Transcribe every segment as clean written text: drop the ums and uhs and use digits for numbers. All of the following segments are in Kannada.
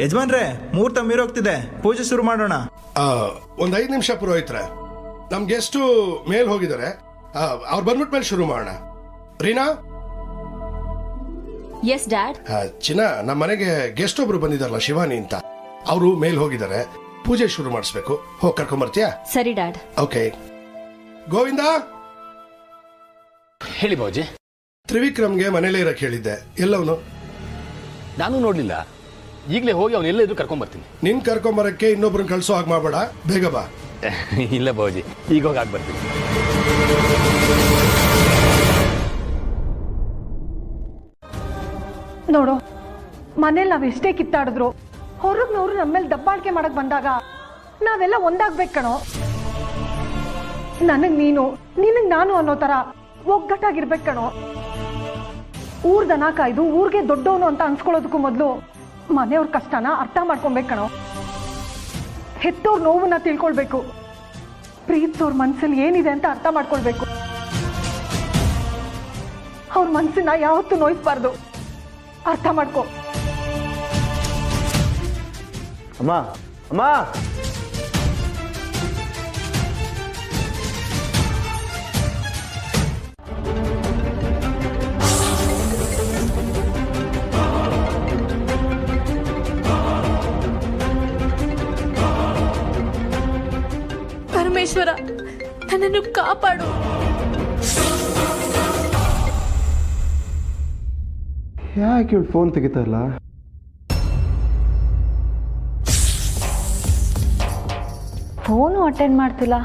ಯಜಮಾನ್ರೆ, ಮುಹೂರ್ತ ಮೀರೋಗ್ತಿದೆ, ಪೂಜೆ ಶುರು ಮಾಡೋಣ. ಒಂದು 5 ನಿಮಿಷ ಪುರೋಹಿತ್ರೆ, ನಮ್ ಗೆಸ್ಟು ಮೇಲ್ ಹೋಗಿದ್ದಾರೆ. ಅವ್ರು ಬಂದ್ಬಿಟ್ಟ ಮೇಲೆ ಶುರು ಮಾಡೋಣ. ರೀನಾ. Yes dad. ಚಿನ್ನ, ನಮ್ಮ ಮನೆಗೆ ಗೆಸ್ಟ್ ಒಬ್ರು ಬಂದಿದಾರಲ್ಲ, ಶಿವಾನಿ ಅಂತ, ಅವರು ಮೇಲ್ ಹೋಗಿದ್ದಾರೆ. ಪೂಜೆ ಶುರು ಮಾಡಿಸ್ಬೇಕು. ಹೋಗಿ ಕರ್ಕೊಂಡ್ ಬರ್ತೀಯಾ? ಸರಿ ಡ್ಯಾಡ್. ಓಕೆ. ಗೋವಿಂದ. ಹೇಳಿ ಬಾಜಿ. ತ್ರಿವಿಕ್ರಮ್ಗೆ ಮನೇಲೇ ಇರಕ್ ಹೇಳಿದ್ದೆ, ಎಲ್ಲವನು? ನಾನು ನೋಡ್ಲಿಲ್ಲ. ಈಗಲೇ ಹೋಗಿ ಅವನು ಎಲ್ಲ ಇದ್ರು ಕರ್ಕೊಂಡ್ ಬರ್ತೀನಿ. ನಿನ್ ಕರ್ಕೊಂಬರಕ್ಕೆ ಇನ್ನೊಬ್ರನ್ನ ಕಳ್ಸೋ ಹಾಗೆ ಮಾಡಬೇಡ, ಬೇಗ ಬಾ. ಇಲ್ಲ ಬಾಜಿ, ಈಗ ಹೋಗಿ ಆಗಿ ಬರ್ತೀನಿ. ನೋಡು, ಮನೇಲಿ ನಾವ್ ಎಷ್ಟೇ ಕಿತ್ತಾಡಿದ್ರು ಹೊರಗ್ನವ್ರು ನಮ್ಮೇಲೆ ದಬ್ಬಾಳಿಕೆ ಮಾಡಕ್ ಬಂದಾಗ ನಾವೆಲ್ಲ ಒಂದಾಗ್ಬೇಕು ಕಣೋ. ನನಗ್ ನೀನು, ನಿನಗ್ ನಾನು ಅನ್ನೋ ತರ ಒಗ್ಗಟ್ಟಾಗಿರ್ಬೇಕು ಕಣೋ. ಊರ್ ದನ ಕಾಯ್ದು ಊರ್ಗೆ ದೊಡ್ಡವನು ಅಂತ ಅನ್ಸ್ಕೊಳ್ಳೋದಕ್ಕೂ ಮೊದ್ಲು ಮನೆಯವ್ರ ಕಷ್ಟನ ಅರ್ಥ ಮಾಡ್ಕೊಬೇಕು ಕಣೋ. ಹೆತ್ತೋರ್ ನೋವನ್ನ ತಿಳ್ಕೊಳ್ಬೇಕು, ಪ್ರೀತಿಸೋರ್ ಮನ್ಸಲ್ಲಿ ಏನಿದೆ ಅಂತ ಅರ್ಥ ಮಾಡ್ಕೊಳ್ಬೇಕು. ಅವ್ರ ಮನ್ಸನ್ನ ಯಾವತ್ತೂ ನೋಯಿಸ್ಬಾರ್ದು, ಅರ್ಥ ಮಾಡ್ಕೊ. ಅಮ್ಮ ಅಮ್ಮ, ಪರಮೇಶ್ವರ, ನನ್ನನ್ನು ಕಾಪಾಡು. ಯಾಕೆ ಇವಳು ಫೋನ್ ತೆಗಿತಾರಲ್ಲ? ಫೋನು ಅಟೆಂಡ್ ಮಾಡ್ತಿಲ್ಲ.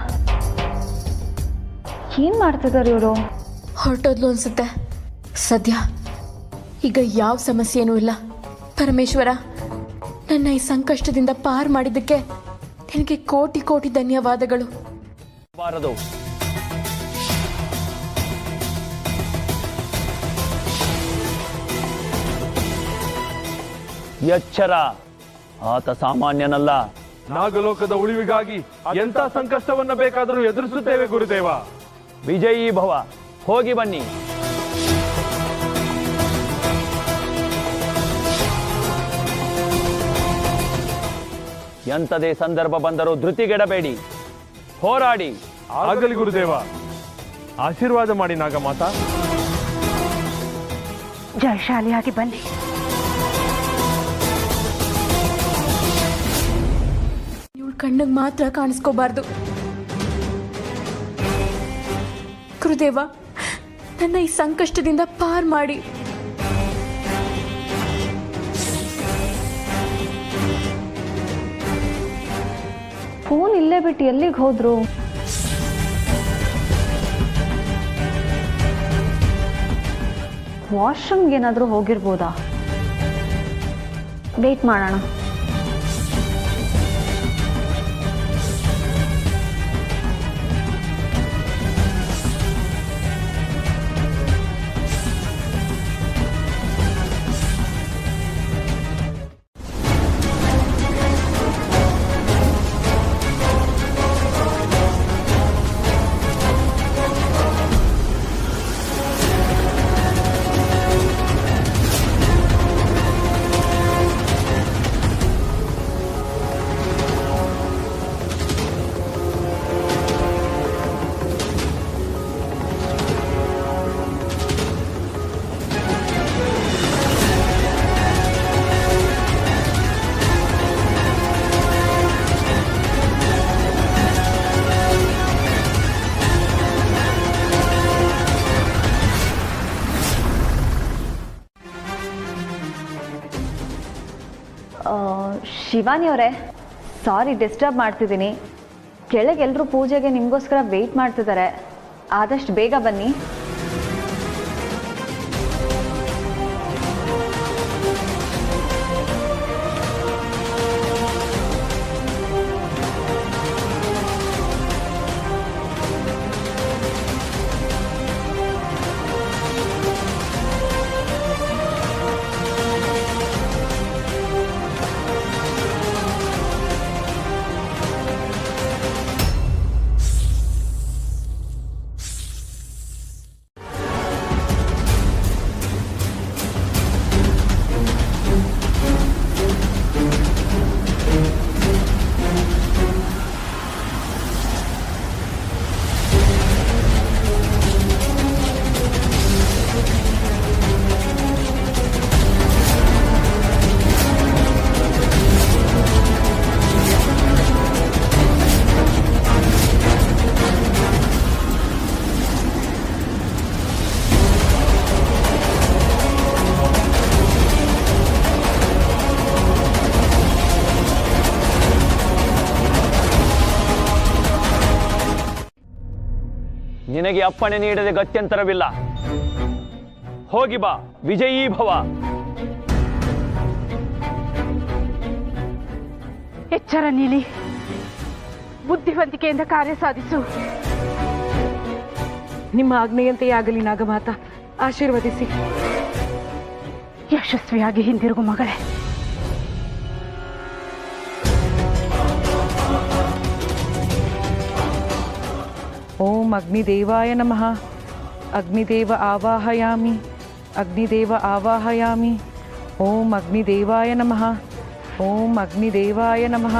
ಏನ್ ಮಾಡ್ತಿದ್ದಾರೆ ಇವರು? ಹೊರಟೋದ್ಲು ಅನ್ಸುತ್ತೆ. ಸದ್ಯ ಈಗ ಯಾವ ಸಮಸ್ಯೆನೂ ಇಲ್ಲ. ಪರಮೇಶ್ವರ, ನನ್ನ ಈ ಸಂಕಷ್ಟದಿಂದ ಪಾರ್ ಮಾಡಿದ್ದಕ್ಕೆ ನಿನಗೆ ಕೋಟಿ ಕೋಟಿ ಧನ್ಯವಾದಗಳು. ಎಚ್ಚರ, ಆತ ಸಾಮಾನ್ಯನಲ್ಲ. ನಾಗಲೋಕದ ಉಳಿವಿಗಾಗಿ ಎಂತ ಸಂಕಷ್ಟವನ್ನ ಬೇಕಾದರೂ ಎದುರಿಸುತ್ತೇವೆ ಗುರುದೇವ. ವಿಜಯೀ ಭವ. ಹೋಗಿ ಬನ್ನಿ. ಎಂಥದೇ ಸಂದರ್ಭ ಬಂದರೂ ಧೃತಿಗೆಡಬೇಡಿ, ಹೋರಾಡಿ. ಆಗಲಿ ಗುರುದೇವ. ಆಶೀರ್ವಾದ ಮಾಡಿ ನಾಗಮಾತ. ಜಯಶಾಲಿಯಾಗಿ ಬನ್ನಿ. ಇವಳು ಕಣ್ಣಿಗೆ ಮಾತ್ರ ಕಾಣಿಸ್ಕೋಬಾರ್ದು. ಗುರುದೇವ, ನನ್ನ ಈ ಸಂಕಷ್ಟದಿಂದ ಪಾರ್ ಮಾಡಿ. ಫೋನ್ ಇಲ್ಲೇ ಬಿಟ್ಟು ಎಲ್ಲಿಗೆ ಹೋದ್ರು? ವಾಶ್ರೂಮ್ಗೆ ಏನಾದರೂ ಹೋಗಿರ್ಬೋದಾ? ವೇಟ್ ಮಾಡೋಣ. ಶಿವಾನಿ ಅವರೇ, ಸಾರಿ ಡಿಸ್ಟರ್ಬ್ ಮಾಡ್ತಿದ್ದೀನಿ. ಕೆಳಗೆ ಎಲ್ಲರೂ ಪೂಜೆಗೆ ನಿಮಗೋಸ್ಕರ ವೆಯ್ಟ್ ಮಾಡ್ತಿದ್ದಾರೆ. ಆದಷ್ಟು ಬೇಗ ಬನ್ನಿ. ನನಗೆ ಅಪ್ಪಣೆ ನೀಡದೆ ಗತ್ಯಂತರವಿಲ್ಲ. ಹೋಗಿ ಬಾ, ವಿಜಯೀ ಭವ. ಎಚ್ಚರ ನೀಲಿ, ಬುದ್ಧಿವಂತಿಕೆಯಿಂದ ಕಾರ್ಯ ಸಾಧಿಸು. ನಿಮ್ಮ ಆಜ್ಞೆಯಂತೆಯೇ ಆಗಲಿ ನಾಗಮಾತ, ಆಶೀರ್ವದಿಸಿ. ಯಶಸ್ವಿಯಾಗಿ ಹಿಂದಿರುಗು ಮಗಳೇ. ಓಂ ಅಗ್ನಿದೇವಾಯ ನಮಃ. ಅಗ್ನಿದೇವ ಆವಾಹಯಾಮಿ, ಅಗ್ನಿದೇವ ಆವಾಹಯಾಮಿ. ಓಂ ಅಗ್ನಿದೇವಾಯ ನಮಃ. ಓಂ ಅಗ್ನಿದೇವಾಯ ನಮಃ.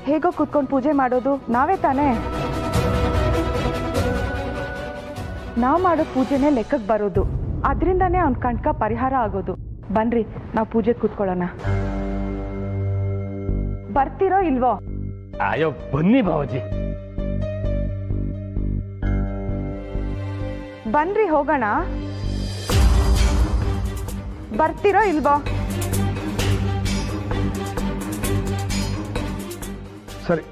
ಹೇಗೋ ಕೂತ್ಕೊಂಡು ಪೂಜೆ ಮಾಡೋದು ನಾವೇ ತಾನೇ. ನಾವು ಮಾಡೋ ಪೂಜೆನೇ ಲೆಕ್ಕಕ್ಕೆ ಬರೋದು, ಅದರಿಂದಾನೇ ಅವ್ನ ಕಂಟಕ ಪರಿಹಾರ ಆಗೋದು. ಬನ್ರಿ, ನಾವು ಪೂಜೆಗೆ ಕೂತ್ಕೊಳ್ಳೋಣ. ಬರ್ತಿರೋ ಇಲ್ವೋ? ಅಯ್ಯೋ ಬನ್ನಿ ಬಾವಜಿ. ಬನ್ರಿ ಹೋಗೋಣ. ಬರ್ತಿರೋ ಇಲ್ವೋ? ಸರಿ,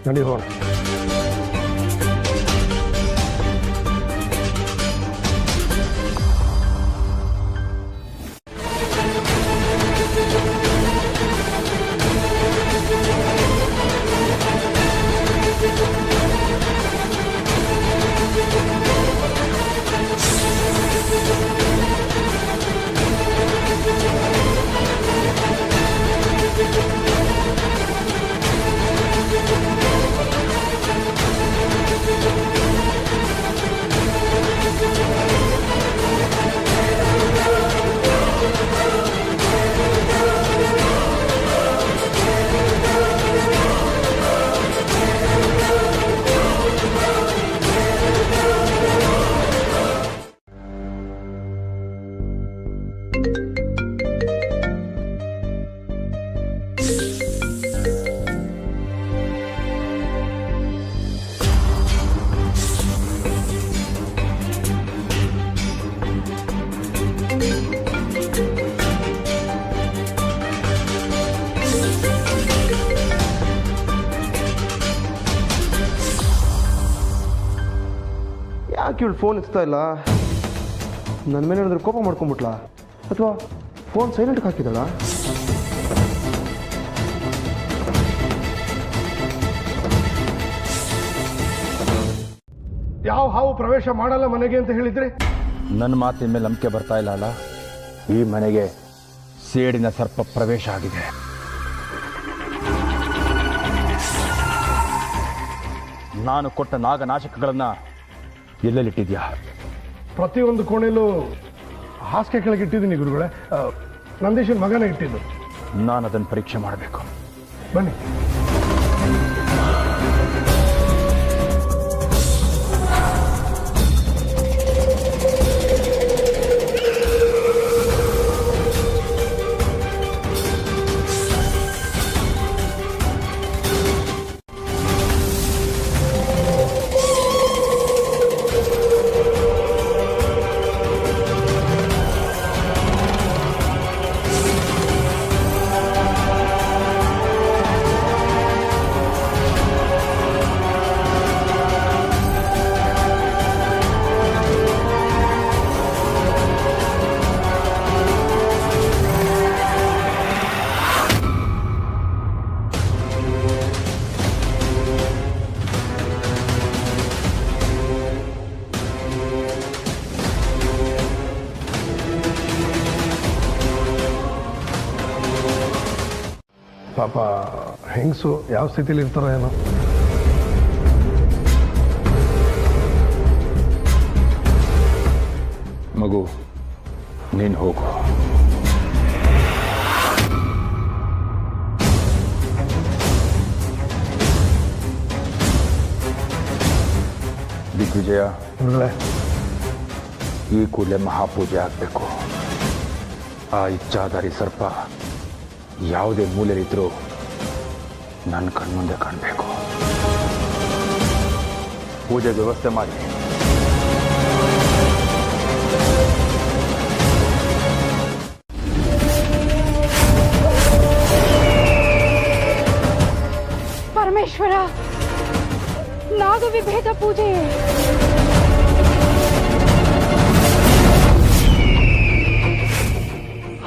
ನಡಿ ಹೋಗೋಣ. ಯಾಕೆ ಇವಳು ಫೋನ್ ಎತ್ತಾ ಇಲ್ಲ? ನನ್ನ ಮೇಲೆ ಏನಾದರೂ ಕೋಪ ಮಾಡ್ಕೊಂಬಿಟ್ಲಾ ಅಥವಾ ಫೋನ್ ಸೈಲೆಂಟ್ಗೆ ಹಾಕಿದಳ? ಯಾವ ಹಾವು ಪ್ರವೇಶ ಮಾಡಲ್ಲ ಮನೆಗೆ ಅಂತ ಹೇಳಿದ್ರಿ? ನನ್ನ ಮಾತಿನ ಮೇಲೆ ನಂಬಿಕೆ ಬರ್ತಾ ಇಲ್ಲ ಅಲ್ಲ? ಈ ಮನೆಗೆ ಸೇಡಿನ ಸರ್ಪ ಪ್ರವೇಶ ಆಗಿದೆ. ನಾನು ಕೊಟ್ಟ ನಾಗನಾಶಕಗಳನ್ನ ಎಲ್ಲೆಲ್ಲಿಟ್ಟಿದ್ಯಾ? ಪ್ರತಿಯೊಂದು ಕೋಣೆಯಲ್ಲೂ ಹಾಸಿಗೆ ಕೆಳಗೆ ಇಟ್ಟಿದ್ದೀನಿ ಗುರುಗಳೇ. ನಂದೀಶನ್ ಮಗನೇ ಇಟ್ಟಿದ್ದು. ನಾನು ಅದನ್ನು ಪರೀಕ್ಷೆ ಮಾಡಬೇಕು. ಬನ್ನಿ. ಪಾಪ ಹೆಂಗಸು ಯಾವ ಸ್ಥಿತಿಲಿ ಇರ್ತಾರೋ ಏನೋ. ಮಗು ನೀನು ಹೋಗು. ದಿಗ್ವಿಜಯ, ಈ ಕೂಡಲೇ ಮಹಾಪೂಜೆ ಆಗಬೇಕು. ಆ ಇಚ್ಛಾಧಾರಿ ಸರ್ಪ ಯಾವುದೇ ಮೂಲೆಯಲ್ಲಿದ್ದರೂ ನನ್ನ ಕಣ್ಮುಂದೆ ಕಾಣಬೇಕು. ಪೂಜೆ ವ್ಯವಸ್ಥೆ ಮಾಡಿ. ಪರಮೇಶ್ವರ, ನಾಗವಿಭೇದ ಪೂಜೆ.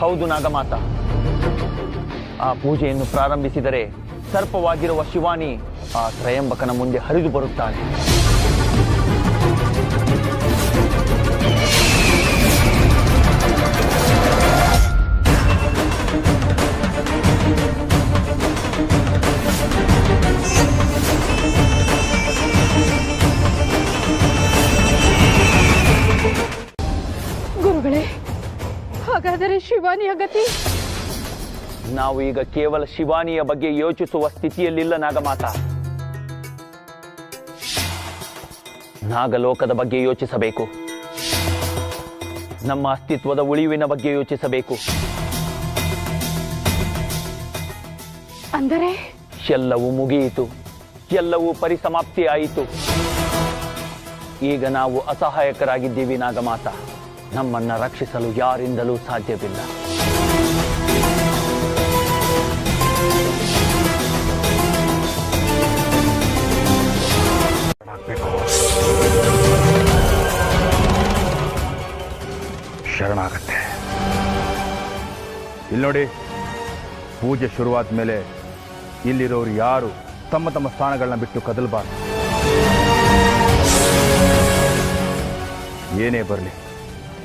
ಹೌದು ನಾಗಮಾತ, ಆ ಪೂಜೆಯನ್ನು ಪ್ರಾರಂಭಿಸಿದರೆ ಸರ್ಪವಾಗಿರುವ ಶಿವಾನಿ ಆ ತ್ರಯಂಬಕನ ಮುಂದೆ ಹರಿದು ಬರುತ್ತಾಳೆ. ಗುರುಗಳೇ, ಹಾಗಾದರೆ ಶಿವಾನಿಯ ಗತಿ? ನಾವು ಈಗ ಕೇವಲ ಶಿವಾನಿಯ ಬಗ್ಗೆ ಯೋಚಿಸುವ ಸ್ಥಿತಿಯಲ್ಲಿಲ್ಲ ನಾಗಮಾತ. ನಾಗಲೋಕದ ಬಗ್ಗೆ ಯೋಚಿಸಬೇಕು. ನಮ್ಮ ಅಸ್ತಿತ್ವದ ಉಳಿವಿನ ಬಗ್ಗೆ ಯೋಚಿಸಬೇಕು. ಅಂದರೆ ಎಲ್ಲವೂ ಮುಗಿಯಿತು, ಎಲ್ಲವೂ ಪರಿಸಮಾಪ್ತಿ ಆಯಿತು. ಈಗ ನಾವು ಅಸಹಾಯಕರಾಗಿದ್ದೀವಿ ನಾಗಮಾತ. ನಮ್ಮನ್ನು ರಕ್ಷಿಸಲು ಯಾರಿಂದಲೂ ಸಾಧ್ಯವಿಲ್ಲ. ಶರಣಾಗತ್ತೆ. ಇಲ್ಲಿ ನೋಡಿ, ಪೂಜೆ ಶುರುವಾದ ಮೇಲೆ ಇಲ್ಲಿರೋರು ಯಾರು ತಮ್ಮ ತಮ್ಮ ಸ್ಥಾನಗಳನ್ನ ಬಿಟ್ಟು ಕದಲಬಾರ್ದು. ಏನೇ ಬರಲಿ,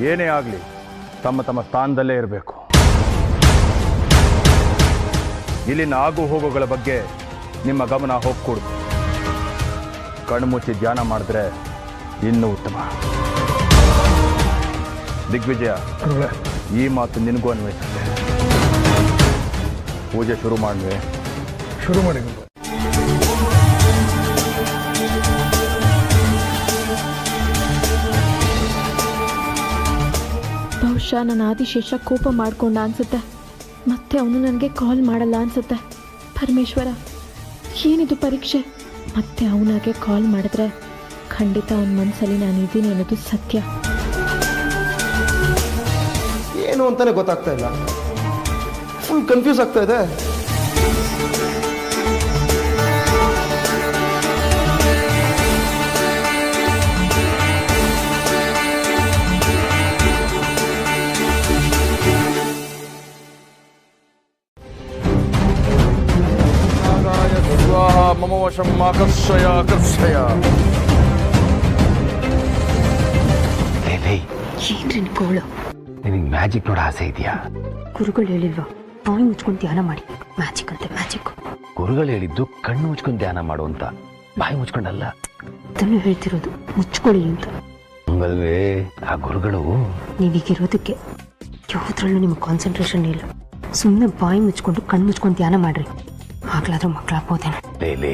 ಏನೇ ಆಗಲಿ, ತಮ್ಮ ತಮ್ಮ ಸ್ಥಾನದಲ್ಲೇ ಇರಬೇಕು. ಇಲ್ಲಿನ ಆಗು ಹೋಗುಗಳ ಬಗ್ಗೆ ನಿಮ್ಮ ಗಮನ ಹೋಗ್ಕೊಡ್ದು. ಕಣ್ಮುಚ್ಚಿ ಧ್ಯಾನ ಮಾಡಿದ್ರೆ ಇನ್ನೂ ಉತ್ತಮ. ದಿಗ್ವಿಜಯ, ಈ ಮಾತು ನಿನಗೂ ಅನ್ವಯಿಸುತ್ತೆ. ಪೂಜೆ ಶುರು ಮಾಡಿದ್ವಿ. ಶುರು ಮಾಡಿ. ಬಹುಶಃ ನನ್ನ ಆದಿಶೇಷ ಕೋಪ ಮಾಡ್ಕೊಂಡ ಅನ್ಸುತ್ತೆ. ಮತ್ತೆ ಅವನು ನನಗೆ ಕಾಲ್ ಮಾಡಲ್ಲ ಅನ್ಸುತ್ತೆ. ಪರಮೇಶ್ವರ, ಏನಿದು ಪರೀಕ್ಷೆ? ಮತ್ತೆ ಅವನಾಗೆ ಕಾಲ್ ಮಾಡಿದ್ರೆ ಖಂಡಿತ ಅವನ ಮನಸ್ಸಲ್ಲಿ ನಾನು ಇದ್ದೀನಿ ಅನ್ನೋದು ಸತ್ಯ. ಏನು ಅಂತಾನೆ ಗೊತ್ತಾಗ್ತಾ ಇಲ್ಲ. ಫುಲ್ ಕನ್ಫ್ಯೂಸ್ ಆಗ್ತಾ ಇದೆ. ಮಮ ವಶಂ ಆಕರ್ಷಯ ಆಕರ್ಷಯ. ಏನ್ರಿ ಗೋಳು? ನಿನಗೆ ಮ್ಯಾಜಿಕ್ ನೋಡ ಆಸೆ ಇದೆಯಾ? ಗುರುಗಳು ಹೇಳಿಲ್ವಾ ಬಾಯಿ ಮುಚ್ಕೊಂಡು ಧ್ಯಾನ ಮಾಡಿ? ಮ್ಯಾಜಿಕ್ ಅಂತೆ ಮ್ಯಾಜಿಕ್. ಗುರುಗಳು ಹೇಳಿದ್ದು ಕಣ್ಣು ಮುಚ್ಕೊಂಡು ಧ್ಯಾನ ಮಾಡು ಅಂತ, ಬಾಯಿ ಮುಚ್ಕೊಂಡಲ್ಲ. ಅದನ್ನು ಹೇಳ್ತಿರೋದು, ಮುಚ್ಕೊಳ್ಳಿ ಅಂತ. ಹಂಗಲ್ವೇ ಆ ಗುರುಗಳು? ನೀವೀಗಿರೋದಕ್ಕೆ ಯಾವುದ್ರಲ್ಲೂ ನಿಮ್ಗೆ ಕಾನ್ಸಂಟ್ರೇಷನ್ ಇಲ್ಲ. ಸುಮ್ಮನೆ ಬಾಯಿ ಮುಚ್ಕೊಂಡು ಕಣ್ಣು ಮುಚ್ಕೊಂಡು ಧ್ಯಾನ ಮಾಡ್ರಿ, ಆಗ್ಲಾದ್ರೂ ಮಕ್ಕಳಾಗ್ಬೋದೇನೋ. ಲೇ,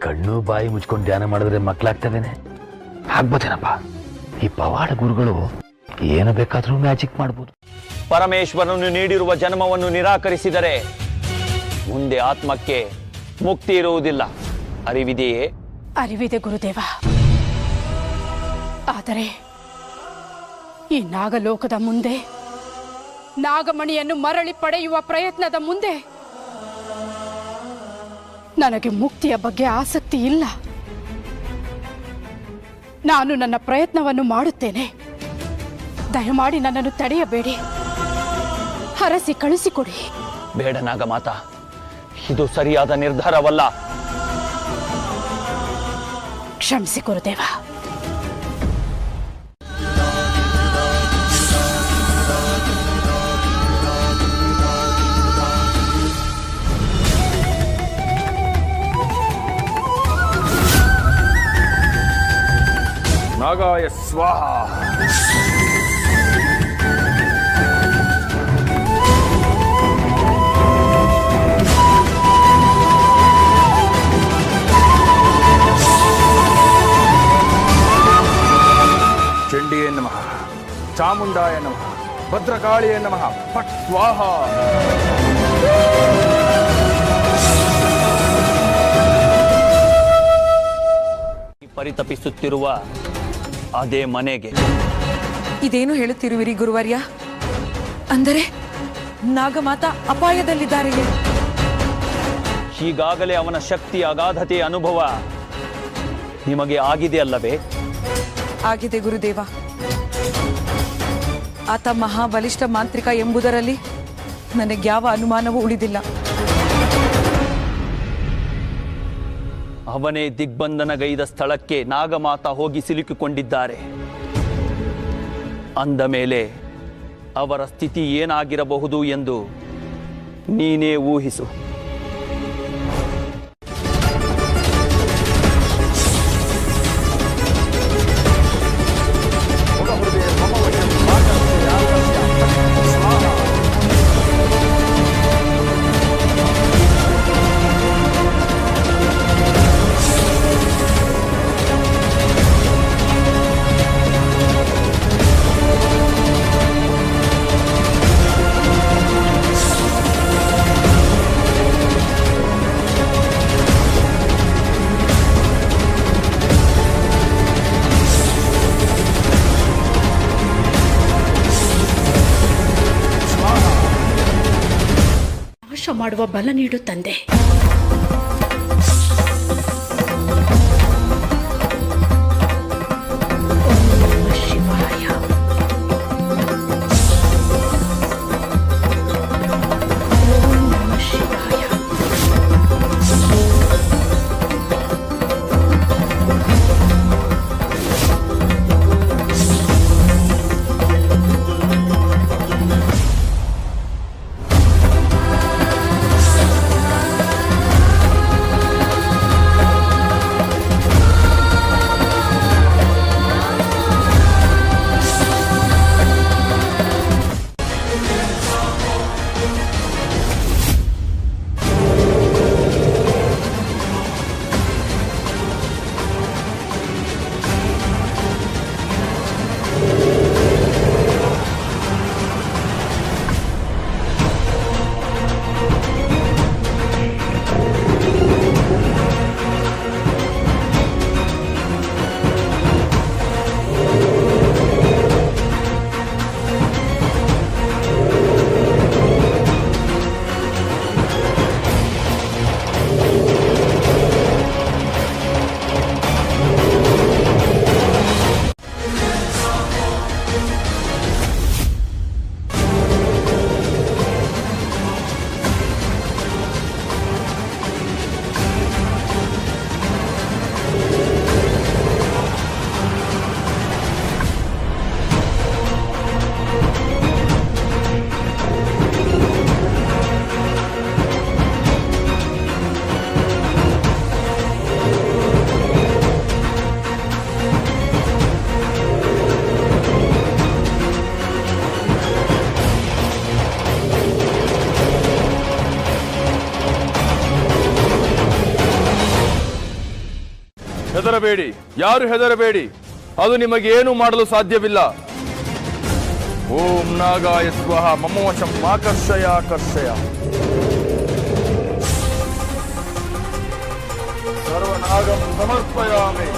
ಕಣ್ಣು ಬಾಯಿ ಮುಚ್ಕೊಂಡು ಧ್ಯಾನ ಮಾಡಿದ್ರೆ ಮಕ್ಕಳಾಗ್ತವೇನೆ? ಆಗ್ಬೋದೇನಪ್ಪ. ಈ ಪವಾಡ ಗುರುಗಳು ಏನು ಬೇಕಾದ್ರೂ ಮ್ಯಾಜಿಕ್ ಮಾಡ್ಬೋದು. ಪರಮೇಶ್ವರನು ನೀಡಿರುವ ಜನ್ಮವನ್ನು ನಿರಾಕರಿಸಿದರೆ ಮುಂದೆ ಆತ್ಮಕ್ಕೆ ಮುಕ್ತಿ ಇರುವುದಿಲ್ಲ. ಅರಿವಿದೆಯೇ? ಅರಿವಿದೆ ಗುರುದೇವ. ಆದರೆ ಈ ನಾಗಲೋಕದ ಮುಂದೆ, ನಾಗಮಣಿಯನ್ನು ಮರಳಿ ಪಡೆಯುವ ಪ್ರಯತ್ನದ ಮುಂದೆ ನನಗೆ ಮುಕ್ತಿಯ ಬಗ್ಗೆ ಆಸಕ್ತಿ ಇಲ್ಲ. ನಾನು ನನ್ನ ಪ್ರಯತ್ನವನ್ನು ಮಾಡುತ್ತೇನೆ. ದಯಮಾಡಿ ನನ್ನನ್ನು ತಡೆಯಬೇಡಿ, ಹರಸಿ ಕಳಿಸಿಕೊಡಿ. ಬೇಡ ನಾಗಮಾತ, ಇದು ಸರಿಯಾದ ನಿರ್ಧಾರವಲ್ಲ. ಕ್ಷಮಿಸಿ ಗುರುದೇವ. ನಾಗಾಯ ಸ್ವಾಹ. ಚಂಡಿಯೇ ನಮಃ, ಚಾಮುಂಡಾಯ ನಮಃ, ಭದ್ರಕಾಳಿಯೇ ನಮಃ. ಫಟ್ ಸ್ವಾಹ. ಪರಿತಪಿಸುತ್ತಿರುವ ಅದೇ ಮನೆಗೆ. ಇದೇನು ಹೇಳುತ್ತಿರುವಿರಿ ಗುರುವರ್ಯ? ಅಂದರೆ ನಾಗಮಾತಾ ಅಪಾಯದಲ್ಲಿದ್ದಾರೆಯೇ? ಈಗಾಗಲೇ ಅವನ ಶಕ್ತಿ ಅಗಾಧತೆ ಅನುಭವ ನಿಮಗೆ ಆಗಿದೆ ಅಲ್ಲವೇ? ಆಗಿದೆ ಗುರುದೇವ. ಆತ ಮಹಾಬಲಿಷ್ಠ ಮಾಂತ್ರಿಕ ಎಂಬುದರಲ್ಲಿ ನನಗ್ಯಾವ ಅನುಮಾನವೂ ಉಳಿದಿಲ್ಲ. ಅವನೇ ದಿಗ್ಬಂಧನಗೈದ ಸ್ಥಳಕ್ಕೆ ನಾಗಮಾತಾ ಹೋಗಿ ಸಿಲುಕಿಕೊಂಡಿದ್ದಾರೆ. ಅಂದ ಮೇಲೆ ಅವರ ಸ್ಥಿತಿ ಏನಾಗಿರಬಹುದು ಎಂದು ನೀನೇ ಊಹಿಸು. ಮಾಡುವ ಬಲ ನೀಡು ತಂದೆ. ಹೆದರಬೇಡಿ, ಯಾರು ಹೆದರಬೇಡಿ, ಅದು ನಿಮಗೇನು ಮಾಡಲು ಸಾಧ್ಯವಿಲ್ಲ. ಓಂ ನಾಗಾಯ ಸ್ವಾಹ ಮಮವಶಂ ಆಕರ್ಷಯ ಆಕರ್ಷಯ. ಸರ್ವನಾಗಂ ಸಮರ್ಪಯಾಮಿ.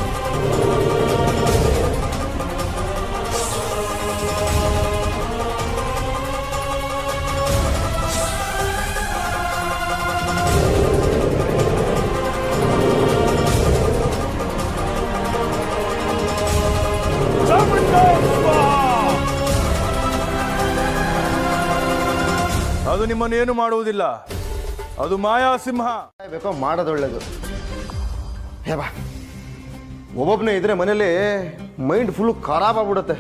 ಅದು ನಿಮ್ಮನ್ನೇನು ಮಾಡುವುದಿಲ್ಲ, ಅದು ಮಾಯಾಸಿಂಹ. ಬೇಕೋ ಮಾಡೋದೊಳ್ಳೇದು. ಹೇ ಬಾ, ಒಬ್ಬೊಬ್ಬನೇ ಇದ್ರೆ ಮನೇಲಿ ಮೈಂಡ್ ಫುಲ್ಲು ಖರಾಬ್ ಆಗ್ಬಿಡುತ್ತೆ.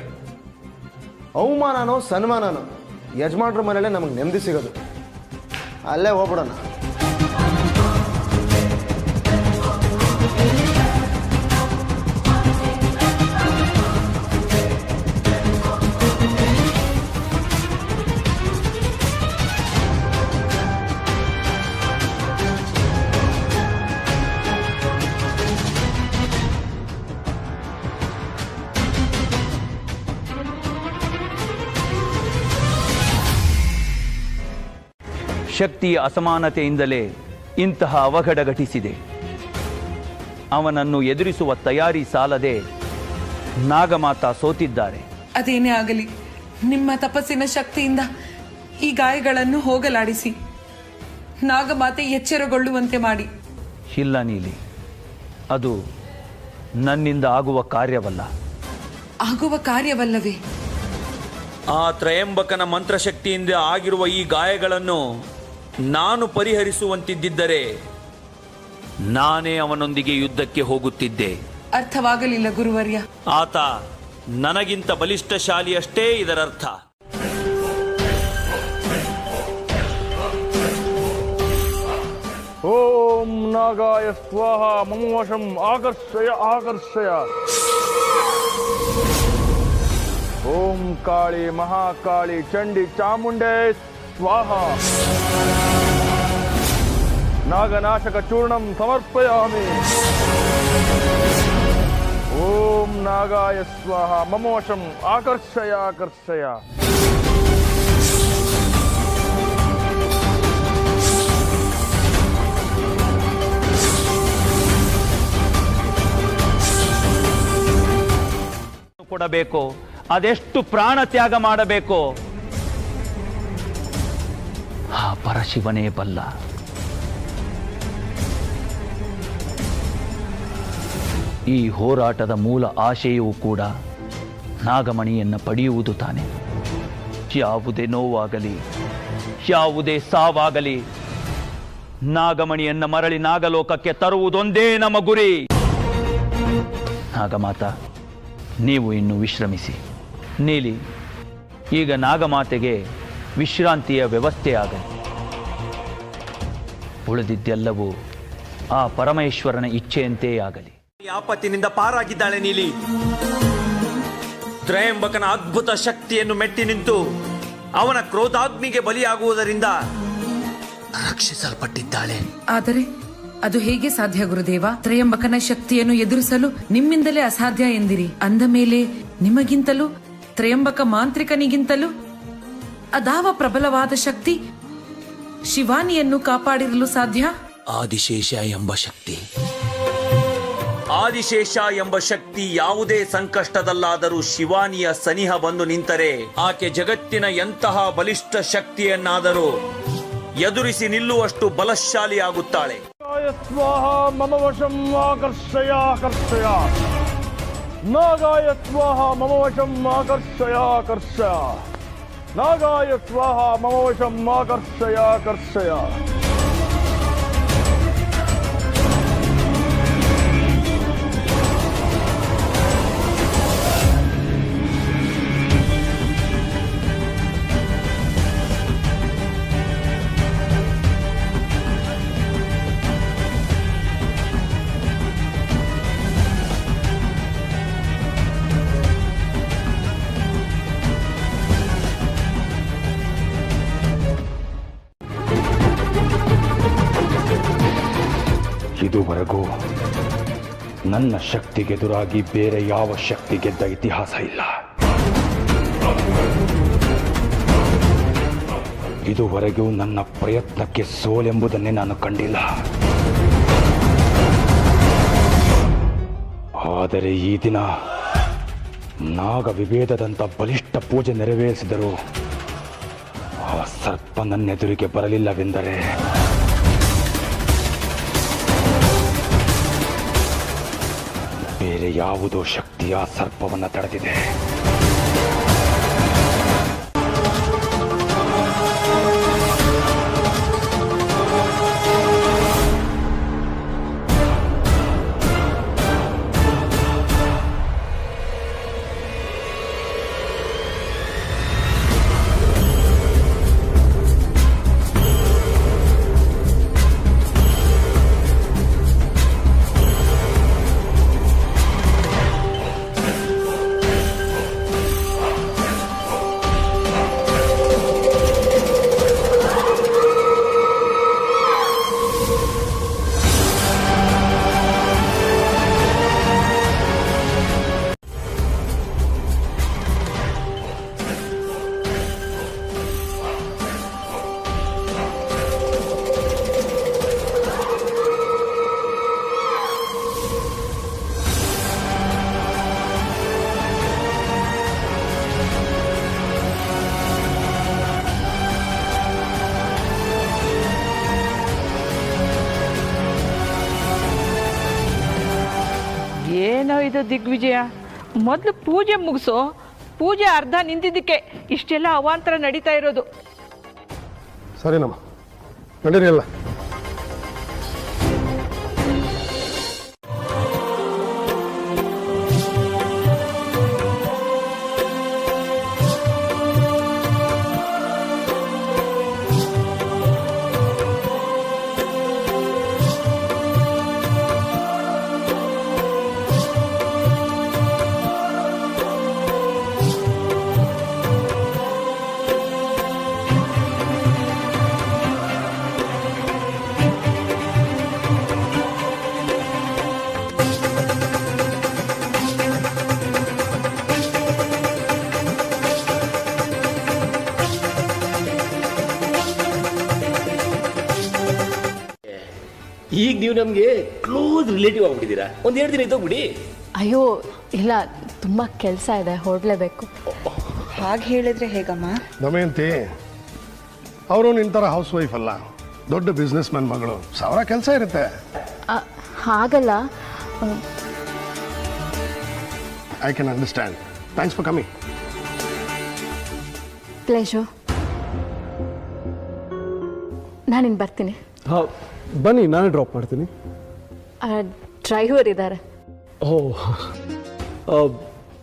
ಅವಮಾನನೋ ಸನ್ಮಾನನೋ ಯಜಮಾನ್ರ ಮನೇಲೆ ನಮಗೆ ನೆಮ್ಮದಿ ಸಿಗೋದು. ಅಲ್ಲೇ ಹೋಗ್ಬಿಡೋಣ. ಶಕ್ತಿಯ ಅಸಮಾನತೆಯಿಂದಲೇ ಇಂತಹ ಅವಘಡ ಘಟಿಸಿದೆ. ಅವನನ್ನು ಎದುರಿಸುವ ತಯಾರಿ ಸಾಲದೆ ನಾಗಮಾತಾ ಸೋತಿದ್ದಾರೆ. ಅದೇನೇ ಆಗಲಿ, ನಿಮ್ಮ ತಪಸ್ಸಿನ ಶಕ್ತಿಯಿಂದ ಈ ಗಾಯಗಳನ್ನು ಹೋಗಲಾಡಿಸಿ ನಾಗಮಾತೆ ಎಚ್ಚರಗೊಳ್ಳುವಂತೆ ಮಾಡಿ. ಇಲ್ಲ ನೀಲಿ, ಅದು ನನ್ನಿಂದ ಆಗುವ ಕಾರ್ಯವಲ್ಲ. ಆಗುವ ಕಾರ್ಯವಲ್ಲವೇ? ಆ ತ್ರಯಂಬಕನ ಮಂತ್ರಶಕ್ತಿಯಿಂದ ಆಗಿರುವ ಈ ಗಾಯಗಳನ್ನು ನಾನು ಪರಿಹರಿಸುವಂತಿದ್ದರೆ ನಾನೇ ಅವನೊಂದಿಗೆ ಯುದ್ಧಕ್ಕೆ ಹೋಗುತ್ತಿದ್ದೆ. ಅರ್ಥವಾಗಲಿಲ್ಲ ಗುರುವರ್ಯ. ಆತ ನನಗಿಂತ ಬಲಿಷ್ಠಶಾಲಿಯಷ್ಟೇ ಇದರರ್ಥ. ಓಂ ನಾಗಾಯ ಸ್ವಾಹ ಮಮ ವಶಂ ಆಕರ್ಷಯ ಆಕರ್ಷಯ. ಓಂ ಕಾಳಿ ಮಹಾಕಾಳಿ ಚಂಡಿ ಚಾಮುಂಡೇ ಸ್ವಾಹ. ನಾಗನಾಶಕ ಚೂರ್ಣಂ ಸಮರ್ಪಯಾಮಿ. ಓಂ ನಾಗಾಯ ಸ್ವಾಹ ಮಮ ವಶಂ ಆಕರ್ಷಯ ಆಕರ್ಷಯ. ಕೊಡಬೇಕು, ಅದೆಷ್ಟು ಪ್ರಾಣ ತ್ಯಾಗ ಮಾಡಬೇಕು ಆ ಪರಶಿವನೇ ಬಲ್ಲ. ಈ ಹೋರಾಟದ ಮೂಲ ಆಶಯವೂ ಕೂಡ ನಾಗಮಣಿಯನ್ನು ಪಡೆಯುವುದು ತಾನೆ. ಯಾವುದೇ ನೋವಾಗಲಿ, ಯಾವುದೇ ಸಾವಾಗಲಿ, ನಾಗಮಣಿಯನ್ನು ಮರಳಿ ನಾಗಲೋಕಕ್ಕೆ ತರುವುದೊಂದೇ ನಮ್ಮ ಗುರಿ. ನಾಗಮಾತಾ, ನೀವು ಇನ್ನು ವಿಶ್ರಮಿಸಿ. ನೀಲಿ, ಈಗ ನಾಗಮಾತೆಗೆ ವಿಶ್ರಾಂತಿಯ ವ್ಯವಸ್ಥೆ ಆಗಲಿ. ಉಳಿದಿದ್ದೆಲ್ಲವೂ ಆ ಪರಮೇಶ್ವರನ ಇಚ್ಛೆಯಂತೆ ಆಗಲಿ. ಆಪತ್ತಿನಿಂದ ಪಾರಾಗಿದ್ದಾಳೆ ನೀಲಿ. ತ್ರಯಂಬಕನ ಅದ್ಭುತ ಶಕ್ತಿಯನ್ನು ಮೆಟ್ಟಿ ನಿಂತು ಅವನ ಕ್ರೋಧಾಗ್ನಿಗೆ ಬಲಿಯಾಗುವುದರಿಂದ ರಕ್ಷಿಸಲ್ಪಟ್ಟಿದ್ದಾಳೆ. ಆದರೆ ಅದು ಹೇಗೆ ಸಾಧ್ಯ ಗುರುದೇವ? ತ್ರಯಂಬಕನ ಶಕ್ತಿಯನ್ನು ಎದುರಿಸಲು ನಿಮ್ಮಿಂದಲೇ ಅಸಾಧ್ಯ ಎಂದಿರಿ. ಅಂದ ಮೇಲೆ ನಿಮಗಿಂತಲೂ ತ್ರಯಂಬಕ ಮಾಂತ್ರಿಕನಿಗಿಂತಲೂ ಅದಾವ ಪ್ರಬಲವಾದ ಶಕ್ತಿ ಶಿವಾನಿಯನ್ನು ಕಾಪಾಡಿರಲು ಸಾಧ್ಯ? ಆದಿಶೇಷ ಎಂಬ ಶಕ್ತಿ. ಆದಿಶೇಷ ಎಂಬ ಶಕ್ತಿ ಯಾವುದೇ ಸಂಕಷ್ಟದಲ್ಲಾದರೂ ಶಿವಾನಿಯ ಸನಿಹ ಬಂದು ನಿಂತರೆ ಆಕೆ ಜಗತ್ತಿನ ಎಂತಹ ಬಲಿಷ್ಠ ಶಕ್ತಿಯನ್ನಾದರೂ ಎದುರಿಸಿ ನಿಲ್ಲುವಷ್ಟು ಬಲಶಾಲಿಯಾಗುತ್ತಾಳೆ. ಸ್ವಾಹ ಮಮ ವಶಂ ಆಕರ್ಷಯ ಆಕರ್ಷಯ. ನಾಗಾಯ ಸ್ವಾಹ ಮಮ ವಶಂ ಆಕರ್ಷಯ ಆಕರ್ಷಯ. ನಾಗಾಯ ಸ್ವಾಹ ಮಮ ವಶಂ ಆಕರ್ಷಯ ಆಕರ್ಷಯ. ಇದುವರೆಗೂ ನನ್ನ ಶಕ್ತಿಗೆದುರಾಗಿ ಬೇರೆ ಯಾವ ಶಕ್ತಿ ಗೆದ್ದ ಇತಿಹಾಸ ಇಲ್ಲ. ಇದುವರೆಗೂ ನನ್ನ ಪ್ರಯತ್ನಕ್ಕೆ ಸೋಲೆಂಬುದನ್ನೇ ನಾನು ಕಂಡಿಲ್ಲ. ಆದರೆ ಈ ದಿನ ನಾಗ ವಿಭೇದದಂತ ಬಲಿಷ್ಠ ಪೂಜೆ ನೆರವೇರಿಸಿದರೂ ಆ ಸರ್ಪ ನನ್ನೆದುರಿಗೆ ಬರಲಿಲ್ಲವೆಂದರೆ ಬೇರೆ ಯಾವುದೋ ಶಕ್ತಿ ಆ ಸರ್ಪವನ್ನು ತಡೆದಿದೆ. ಇದು ದಿಗ್ವಿಜಯ, ಮೊದಲು ಪೂಜೆ ಮುಗಿಸೋ. ಪೂಜೆ ಅರ್ಧ ನಿಂತಿದ್ದಕ್ಕೆ ಇಷ್ಟೆಲ್ಲ ಅವಾಂತರ ನಡೀತಾ ಇರೋದು. ಸರಿನಮ್ಮ, ನಡೀರಿ ಎಲ್ಲ. ಈಗ ನೀವು ನಮಗೆ ಕ್ಲೋಸ್ ರಿಲೇಟಿವ್ ಆಗ್ಬಿಟ್ಟಿದ್ದೀರಾ. ಒಂದು 2 ದಿನ ಇದ್ದೋಗ್ಬಿಡಿ. ಅಯ್ಯೋ ಇಲ್ಲ, ತುಂಬ ಕೆಲಸ ಇದೆ, ಹೊರಡಲೇಬೇಕು. ಹಾಗೆ ಹೇಳಿದ್ರೆ ಹೇಗಮ್ಮ? ದಮಯಂತಿ ಅವರು ನಿನ್ನ ಥರ ಹೌಸ್ ವೈಫ್ ಅಲ್ಲ, ದೊಡ್ಡ ಬಿಸ್ನೆಸ್ ಮ್ಯಾನ್ ಮಗಳು. 1000 ಕೆಲಸ ಇರುತ್ತೆ. ಹಾಗಲ್ಲ. I can understand. Thanks for coming. Please, ನಾನಿನ್ನು ಬರ್ತೀನಿ. ಹಾಂ ಬನ್ನಿ, ನಾನೇ ಡ್ರಾಪ್ ಮಾಡ್ತೀನಿ. ಡ್ರೈವರ್ ಇದ್ದಾರೆ.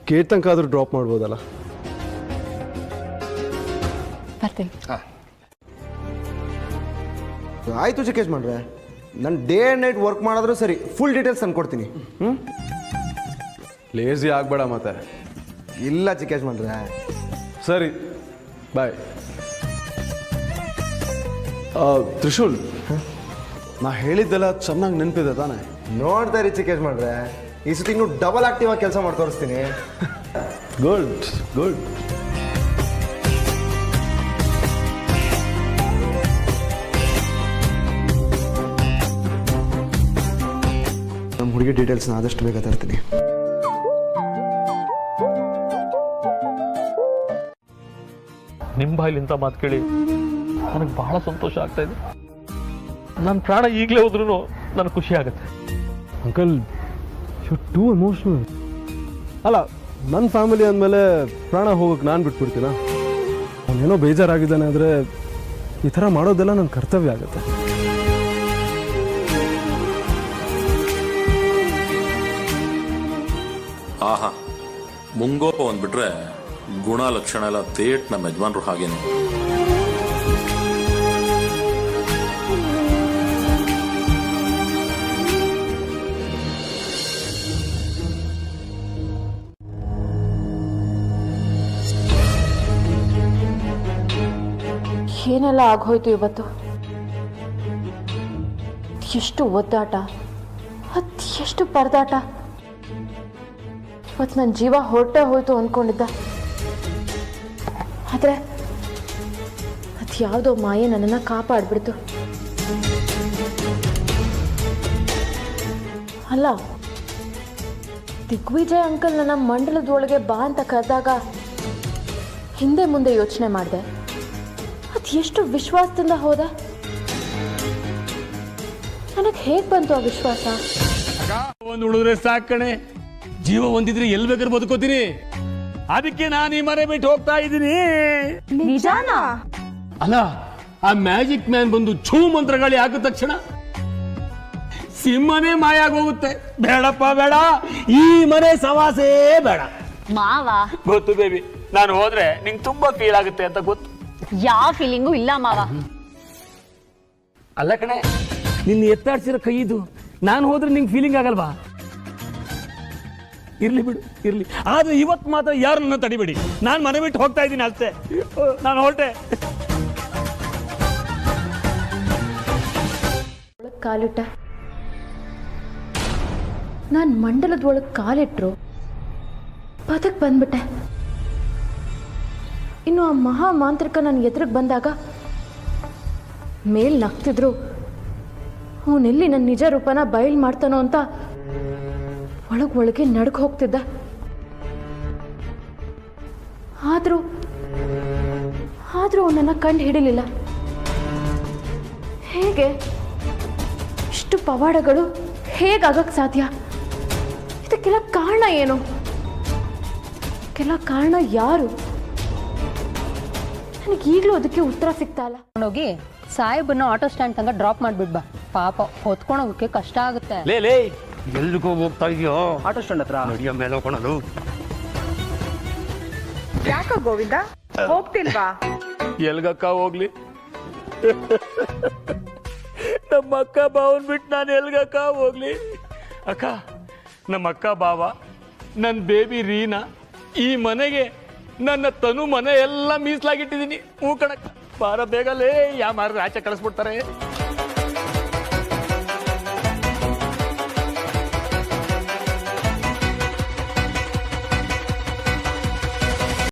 ಗೇಟ್ ತನಕ ಆದರೂ ಡ್ರಾಪ್ ಮಾಡ್ಬೋದಲ್ಲ? ಬರ್ತೀನಿ. ಆಯಿತು ಚಿಕೇಶ್ ಮಾಡ್ರೆ, ನಾನು ಡೇ ಆ್ಯಂಡ್ ನೈಟ್ ವರ್ಕ್ ಮಾಡಿದ್ರೂ ಸರಿ, ಫುಲ್ ಡೀಟೇಲ್ಸ್ ತಂದು ಕೊಡ್ತೀನಿ. ಲೇಸಿ ಆಗಬೇಡ ಮತ್ತೆ. ಇಲ್ಲ ಚಿಕೇಶ್ ಮಾಡ್ರೆ. ಸರಿ ಬಾಯ್. ತ್ರಿಶೂಲ್, ನಾ ಹೇಳಿದ್ದೆಲ್ಲ ಚೆನ್ನಾಗಿ ನೆನಪಿದೆ ತಾನೆ? ನೋಡ್ತಾ ಇರಿ ಚಿಕೇಶ್ ಮಾಡ್ರೆ, ಈ ಸತಿ ಇನ್ನೂ ಡಬಲ್ ಆಕ್ಟಿವ್ ಆಗಿ ಕೆಲಸ ಮಾಡಿ ತೋರಿಸ್ತೀನಿ. Good good. ನಮ್ಮ ಹುಡುಗಿ ಡೀಟೇಲ್ಸ್ನ ಆದಷ್ಟು ಬೇಗ ತರ್ತೀನಿ. ನಿಮ್ಮ ಬಾಯಿಲಿಂತ ಮಾತು ಕೇಳಿ ನನಗೆ ಬಹಳ ಸಂತೋಷ ಆಗ್ತಾ ಇದೆ. ನನ್ನ ಪ್ರಾಣ ಈಗಲೇ ಹೋದ್ರೂ ನನಗೆ ಖುಷಿ ಆಗುತ್ತೆ. Uncle, you too emotional. ಅಲ್ಲ, ನನ್ನ ಫ್ಯಾಮಿಲಿ ಅಂದಮೇಲೆ ಪ್ರಾಣ ಹೋಗೋಕೆ ನಾನು ಬಿಟ್ಬಿಡ್ತೀನ? ಅವನೇನೋ ಬೇಜಾರಾಗಿದ್ದಾನೆ ಅಂದರೆ ಈ ಥರ ಮಾಡೋದೆಲ್ಲ ನನ್ನ ಕರ್ತವ್ಯ ಆಗುತ್ತೆ. ಆಹಾ, ಮುಂಗೋಪ ಒಂದ್ಬಿಟ್ರೆ ಗುಣ ಲಕ್ಷಣ ಎಲ್ಲ ತೇಟ್ ನಮ್ಮ ಯಜಮಾನ್ರು ಹಾಗೇನೆ. ಏನೆಲ್ಲ ಆಗೋಯ್ತು ಇವತ್ತು. ಎಷ್ಟು ಒದ್ದಾಟ, ಎಷ್ಟು ಪರದಾಟ. ಇವತ್ತು ನನ್ನ ಜೀವ ಹೊರಟೆ ಹೋಯ್ತು ಅಂದ್ಕೊಂಡಿದ್ದ, ಆದರೆ ಅದು ಯಾವುದೋ ಮಾಯೆ ನನ್ನನ್ನು ಕಾಪಾಡ್ಬಿಡ್ತು. ಅಲ್ಲ, ದಿಗ್ವಿಜಯ್ ಅಂಕಲ್ ನನ್ನ ಮಂಡಲದೊಳಗೆ ಬಾ ಅಂತ ಕರೆದಾಗ ಹಿಂದೆ ಮುಂದೆ ಯೋಚನೆ ಮಾಡಿದೆ. ಅದು ಎಷ್ಟು ವಿಶ್ವಾಸದಿಂದ ಹೋದ. ನನಗೆ ಹೇಗೆ ಬಂತು ಆ ವಿಶ್ವಾಸ? ಒಂದು ಉಳಿದ್ರೆ ಸಾಕಣೆ, ಜೀವ ಒಂದಿದ್ರೆ ಎಲ್ಲಿ ಬೇಕಾದ್ರೆ ಬದುಕೋತೀರಿ. ಅದಕ್ಕೆ ನಾನು ಈ ಮನೆ ಬಿಟ್ಟು ಹೋಗ್ತಾ ಇದ್ದೀನಿ. ನಿಜಾನಾ? ಅಲ್ಲ, ಆ ಮ್ಯಾಜಿಕ್ ಮ್ಯಾನ್ ಬಂದು ಛೂ ಮಂತ್ರಗಾಳಿ ಹಾಕಿದ ತಕ್ಷಣ ಸಿಂಹನೇ ಮಾಯ ಆಗೋಗುತ್ತೆ. ಬೇಡಪ್ಪ ಬೇಡ, ಈ ಮನೆ ಸವಾಸೇ ಬೇಡ. ಮಾವ ಗೊತ್ತು ಬೇಬಿ, ನಾನು ಹೋದ್ರೆ ನಿಂಗೆ ತುಂಬಾ ಫೀಲ್ ಆಗುತ್ತೆ ಅಂತ ಗೊತ್ತು. ಯಾವ ಫೀಲಿಂಗು ಇಲ್ಲ ಮಾವ. ಅಲ್ಲ ಕಣೆ, ನಿನ್ನ ಎತ್ತಾಡ್ಸಿರೋ ಕೈ ಇದು, ನಾನು ಹೋದ್ರೆ ನಿಂಗೆ ಫೀಲಿಂಗ್ ಆಗಲ್ವಾ? ಇರ್ಲಿ ಬಿಡು, ಇರ್ಲಿ. ಆದ್ರೆ ಇವತ್ತು ಮಾತ್ರ ಯಾರು ನನ್ನ ತಡಿಬೇಡಿ. ನಾನು ಮನೆ ಬಿಟ್ಟು ಹೋಗ್ತಾ ಇದ್ದೀನಿ ಅಷ್ಟೇ. ನಾನು ಹೊರಟೆ. ಕಾಲಿಟ್ಟ, ನಾನು ಮಂಡಲದ ಒಳಗೆ ಕಾಲಿಟ್ರು ಬದಕ್ ಬಂದ್ಬಿಟ್ಟೆ. ಇನ್ನು ಆ ಮಹಾ ಮಾಂತ್ರಿಕ ನನ್ನ ಎದುರಿಗೆ ಬಂದಾಗ ಮೇಲ್ ನಗ್ತಿದ್ರು. ಅವನೆಲ್ಲಿ ನನ್ನ ನಿಜ ರೂಪನ ಬಯಲು ಮಾಡ್ತಾನೋ ಅಂತ ಒಳಗೆ ನಡ್ಕ ಹೋಗ್ತಿದ್ದ. ಆದ್ರೂ ಅವನನ್ನ ಕಂಡು ಹಿಡಿಲಿಲ್ಲ. ಹೇಗೆ ಇಷ್ಟು ಪವಾಡಗಳು ಹೇಗಾಗಕ್ಕೆ ಸಾಧ್ಯ? ಇದಕ್ಕೆಲ್ಲ ಕಾರಣ ಏನು? ಕೆಲ ಕಾರಣ ಯಾರು? ನನಗೆ ಈಗಲೂ ಅದಕ್ಕೆ ಉತ್ತರ ಸಿಗ್ತಾ ಇಲ್ಲ. ಹೋಗಿ ಸಾಹೇಬನ್ನ ಆಟೋ ಸ್ಟ್ಯಾಂಡ್ ತನಕ ಡ್ರಾಪ್ ಮಾಡ್ಬಿಡ್ ಬಾ. ಪಾಪ ಹೊತ್ಕೊಂಡು ಹೋಗೋಕೆ ಕಷ್ಟ ಆಗುತ್ತೆ. ಲೇ ಎಲ್ರಿಗೂ ಹೋಗ್ತಾ ಇದೆಯೋ? ಆಟೋ ಸ್ಟ್ಯಾಂಡ್ ಹತ್ರ ನಡಿಯ ಮೇಲೆ ಹೋಗೋಣದು. ಯಾಕೋ ಗೋವಿಂದ ಹೋಗ್ತಿಲ್ವಾ? ಎಲ್ಗಕ್ಕ ಹೋಗ್ಲಿ? ನಮ್ಮ ಅಕ್ಕ ಬಾವನ್ ಬಿಟ್ಟು ನಾನು ಎಲ್ಗಕ್ಕ ಹೋಗ್ಲಿ? ಅಕ್ಕ, ನಮ್ಮ ಅಕ್ಕ ಬಾವ, ನನ್ನ ಬೇಬಿ ರೀನಾ, ಈ ಮನೆಗೆ ನನ್ನ ತನು ಮನೆ ಎಲ್ಲ ಮೀಸಲಾಗಿಟ್ಟಿದ್ದೀನಿ. ಹೂ ಕಣಕ್ಕ, ಬಾರ ಬೇಗಲೇ. ಯಾ ಮಾರ ಆಚೆ ಕಳಿಸ್ಬಿಡ್ತಾರೆ.